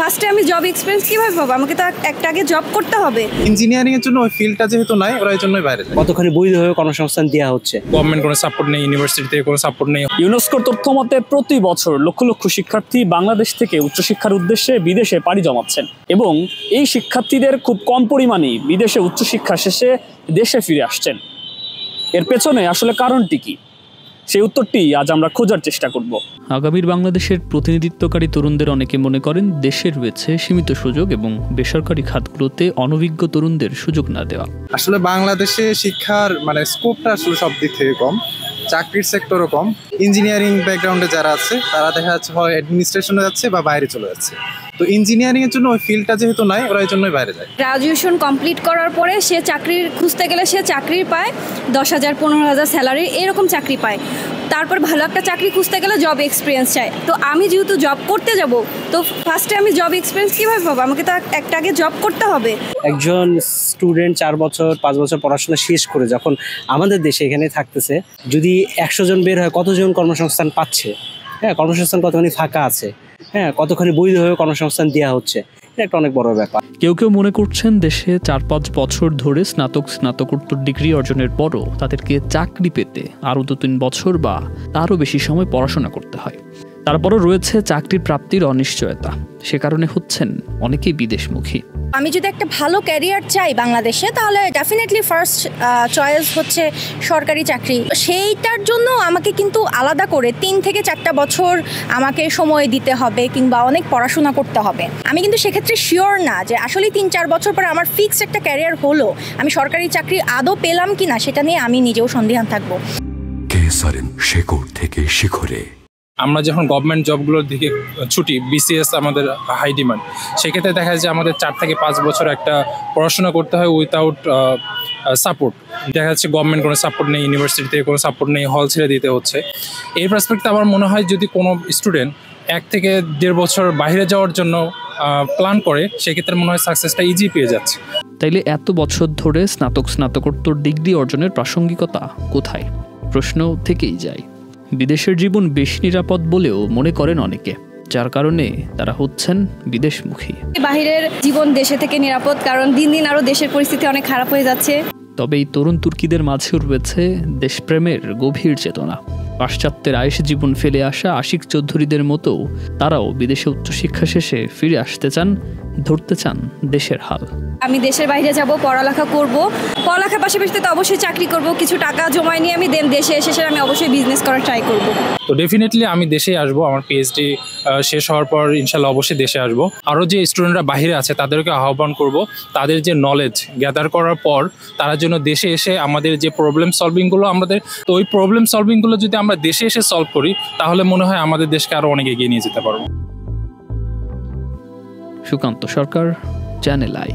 ফার্স্টে আমি job experience কিভাবে পাবো? আমাকে তো একটা আগে জব করতে হবে। ইঞ্জিনিয়ারিং এর জন্য ওই ফিল্ডটা যেহেতু নাই, ওরা এই জন্যই বাইরে যায়। কতখানি বৈধভাবে কর্মসংস্থান দেওয়া হচ্ছে, গভর্নমেন্ট কোনো সাপোর্ট নেই, ইউনিভার্সিটি থেকে কোনো সাপোর্ট নেই। ইউনেস্কোর তথ্য মতে প্রতি বছর লক্ষ লক্ষ শিক্ষার্থী বাংলাদেশ থেকে উচ্চশিক্ষার উদ্দেশ্যে বিদেশে পাড়ি জমাচ্ছেন এবং এই শিক্ষার্থীদের খুব কম পরিমাণেই বিদেশে উচ্চশিক্ষা শেষে দেশে ফিরে আসছেন। এর পেছনে আসলে কারণটি কি, সেই উত্তরটি আজ আমরা খোঁজার চেষ্টা করব। আগামীর বাংলাদেশের প্রতিনিধিত্বকারী তরুণদের অনেকে মনে করেন দেশে রয়েছে সীমিত সুযোগ এবং বেসরকারি খাতগুলোতে অনভিজ্ঞ তরুণদের সুযোগ না দেওয়া। আসলে বাংলাদেশে শিক্ষার স্কোপটা আসলে সব দিক থেকে কম, চাকরির সেক্টরও কম। ইঞ্জিনিয়ারিং ব্যাকগ্রাউন্ডে যারা আছে তারা দেখা যাচ্ছে হয় অ্যাডমিনিস্ট্রেশনে যাচ্ছে বা বাইরে চলে যাচ্ছে। তো ইঞ্জিনিয়ারিং এর জন্য ওই ফিল্ডটা যেহেতু নাই, ওরা এই জন্যই বাইরে যায়। গ্রাজুয়েশন কমপ্লিট করার পরে সে চাকরির খুঁজতে গেলে সে চাকরি পায় 10,000 15,000 স্যালারি, এরকম চাকরি পায়। তারপর ভালো একটা চাকরি খুঁজতে গেলে জব এক্সপিরিয়েন্স চায়। তো আমি যেহেতু জব করতে যাব, তো ফার্স্টে আমি জব এক্সপিরিয়েন্স কিভাবে পাবো? আমাকে তো একটা আগে জব করতে হবে। একজন স্টুডেন্ট 4 বছর 5 বছর পড়াশোনা শেষ করে যখন আমাদের দেশে এখানে থাকতেছে, যদি 100 জন বের হয়, কতজন কর্মসংস্থান পাচ্ছে? হ্যাঁ, কর্মসংস্থান কতখানি ফাঁকা আছে? হ্যাঁ, কতখানি বৈধভাবে কর্মসংস্থান দেওয়া হচ্ছে? এটা একটা অনেক বড় ব্যাপার। কেউ কেউ মনে করছেন দেশে 4-5 বছর ধরে স্নাতকোত্তর ডিগ্রি অর্জনের পরও তাদেরকে চাকরি পেতে আরও 2-3 বছর বা তারও বেশি সময় পড়াশোনা করতে হয়। তারপরও রয়েছে চাকরির প্রাপ্তির অনিশ্চয়তা, সে কারণে হচ্ছেন অনেকেই বিদেশমুখী। আমি যদি একটা ভালো ক্যারিয়ার চাই বাংলাদেশে, তাহলে ডেফিনেটলি ফার্স্ট চয়েস হচ্ছে সরকারি চাকরি। সেইটার জন্য আমাকে কিন্তু আলাদা করে 3 থেকে 4টা বছর আমাকে সময় দিতে হবে কিংবা অনেক পড়াশোনা করতে হবে। আমি কিন্তু সেক্ষেত্রে শিওর না যে আসলে 3-4 বছর পরে আমার ফিক্সড একটা ক্যারিয়ার হলো, আমি সরকারি চাকরি আদৌ পেলাম কিনা সেটা নিয়ে আমি নিজেও সন্দিহান থাকবো। শেকড় থেকে শিখরে আমরা যখন গভর্নমেন্ট জবগুলোর দিকে ছুটি, বিসিএস আমাদের হাই ডিমান্ড, সেক্ষেত্রে দেখা যায় যে আমাদের 4 থেকে 5 বছর একটা পড়াশোনা করতে হয় উইথাউট সাপোর্ট। দেখা যাচ্ছে গভর্নমেন্ট কোনো সাপোর্ট নেই, ইউনিভার্সিটি থেকে কোনো সাপোর্ট নেই, হল ছেড়ে দিতে হচ্ছে। এই পার্সপেক্টিভে আমার মনে হয় যদি কোনো স্টুডেন্ট 1 থেকে 1.5 বছর বাইরে যাওয়ার জন্য প্ল্যান করে, সেক্ষেত্রে মনে হয় সাকসেসটা ইজি পেয়ে যাচ্ছে। তাইলে এত বছর ধরে স্নাতকোত্তর ডিগ্রি অর্জনের প্রাসঙ্গিকতা কোথায়? প্রশ্ন থেকেই যায়। বিদেশের জীবন বেশ নিরাপদ বলেও মনে করেন অনেকে, যার কারণে তারা হচ্ছেন বিদেশমুখী। বাহিরের জীবন দেশে থেকে নিরাপদ, কারণ দিন দিন আরও দেশের পরিস্থিতি অনেক খারাপ হয়ে যাচ্ছে। তবে এই তরুণ তুর্কিদের মাঝেও রয়েছে দেশপ্রেমের গভীর চেতনা। পাশ্চাত্যের আয়েশে জীবন ফেলে আসা আশিক চৌধুরীদের মতো তারাও বিদেশে উচ্চশিক্ষা শেষে ফিরে আসতে চান, ধরতে চান দেশের হাল। আমি দেশের বাইরে যাব, পড়ালেখা করব, পড়ালেখার পাশাপাশি তো অবশ্যই চাকরি করব, কিছু টাকা জমায় নিয়ে আমি দেশে এসে আমি অবশ্যই বিজনেস করার ট্রাই করব। তো ডেফিনেটলি আমি দেশে আসবো, আমার পিএইচডি শেষ হওয়ার পর ইনশাল্লাহ অবশ্যই দেশে আসবো। আরও যে স্টুডেন্টরা বাইরে আছে তাদেরকে আহ্বান করব, তাদের যে নলেজ গ্যাদার করার পর তারা যেন দেশে এসে আমাদের যে প্রবলেম সলভিংগুলো তো ওই প্রবলেম সলভিংগুলো যদি আমরা দেশে এসে সলভ করি, তাহলে মনে হয় আমাদের দেশকে আরও অনেক এগিয়ে নিয়ে যেতে পারবো। সুকান্ত সরকার, চ্যানেল আই।